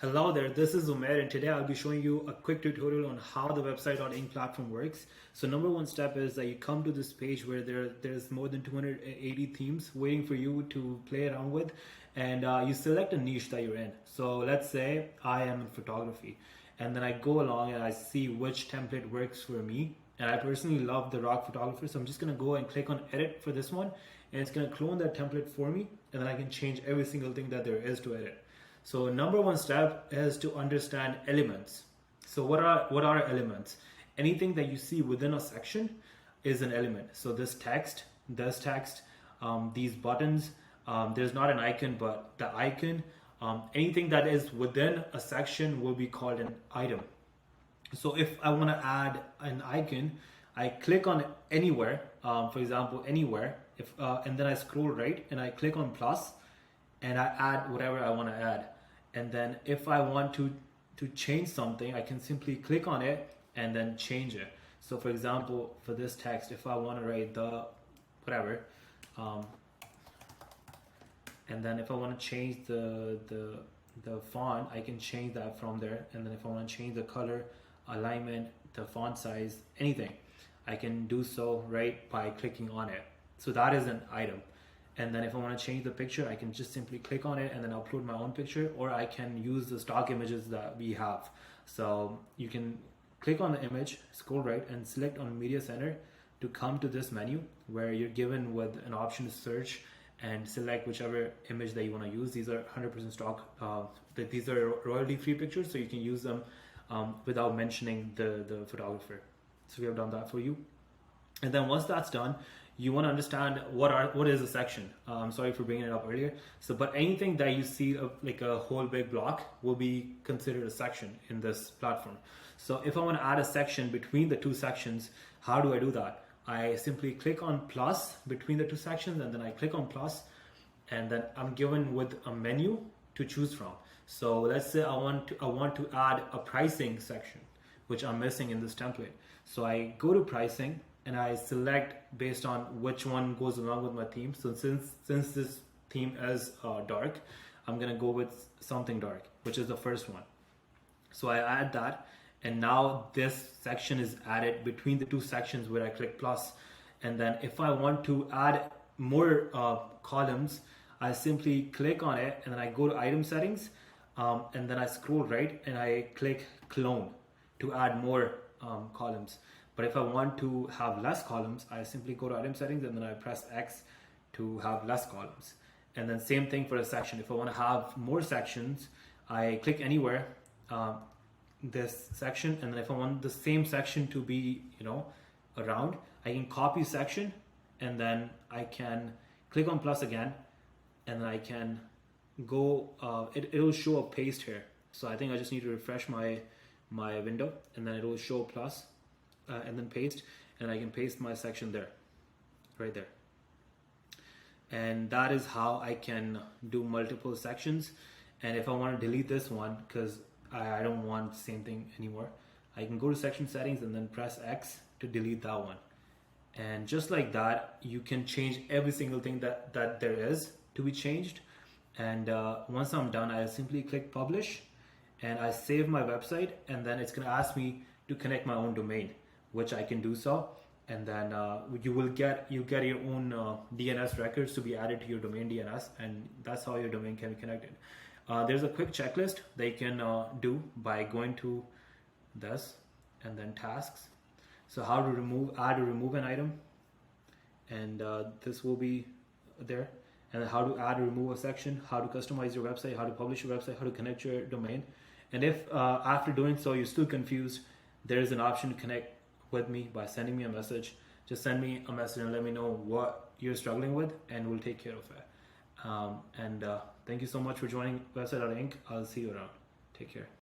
Hello there, this is Umair and today I'll be showing you a quick tutorial on how the website.ink platform works. So number one step is that you come to this page where there's more than 280 themes waiting for you to play around with, and you select a niche that you're in. So let's say I am in photography, and then I go along and I see which template works for me. And I personally love the rock photographer, so I'm just gonna go and click on edit for this one, and it's gonna clone that template for me, and then I can change every single thing that there is to edit. So number one step is to understand elements. So what are elements? Anything that you see within a section is an element. So this text, these buttons, there's not an icon, but the icon, anything that is within a section will be called an item. So if I want to add an icon, I click on anywhere, for example, anywhere, and then I scroll right and I click on plus and I add whatever I want to add. And then if I want to change something, I can simply click on it and then change it. So for example, for this text, if I want to write the whatever, and then if I want to change the font, I can change that from there. And then if I want to change the color, alignment, the font size, anything, I can do so right by clicking on it. So that is an item. And then if I want to change the picture, I can just simply click on it and then upload my own picture, or I can use the stock images that we have. So you can click on the image, scroll right, and select on Media Center to come to this menu where you're given with an option to search and select whichever image that you want to use. These are 100% stock. These are royalty-free pictures, so you can use them without mentioning the photographer. So we have done that for you. And then once that's done, you want to understand what is a section. I'm sorry for bringing it up earlier. But anything that you see like a whole big block will be considered a section in this platform. So if I want to add a section between the two sections, how do I do that? I simply click on plus between the two sections, and then I click on plus, and then I'm given with a menu to choose from. So let's say I want to add a pricing section, which I'm missing in this template. So I go to pricing and I select based on which one goes along with my theme. So since this theme is dark, I'm gonna go with something dark, which is the first one. So I add that, and now this section is added between the two sections where I click plus. And then if I want to add more columns, I simply click on it and then I go to item settings, and then I scroll right and I click clone to add more columns. But if I want to have less columns, I simply go to item settings and then I press X to have less columns. And then same thing for a section. If I want to have more sections, I click anywhere, this section, and then if I want the same section to be, around, I can copy section, and then I can click on plus again, and then I can go, it'll show a paste here. So I think I just need to refresh my window, and then it will show plus. And then paste, and I can paste my section there, right there. And that is how I can do multiple sections. And if I want to delete this one because I don't want the same thing anymore, I can go to section settings and then press X to delete that one. And just like that, you can change every single thing that there is to be changed. And once I'm done, I simply click publish and I save my website, and then it's going to ask me to connect my own domain, which I can do so, and then you get your own DNS records to be added to your domain DNS, and that's how your domain can be connected. There's a quick checklist that you can do by going to this and then tasks. So how to add or remove an item, and this will be there, and then how to add or remove a section, how to customize your website, how to publish your website, how to connect your domain. And if after doing so you're still confused, there is an option to connect with me by sending me a message. Just send me a message and let me know what you're struggling with, and we'll take care of it. Thank you so much for joining website.ink. I'll see you around. Take care.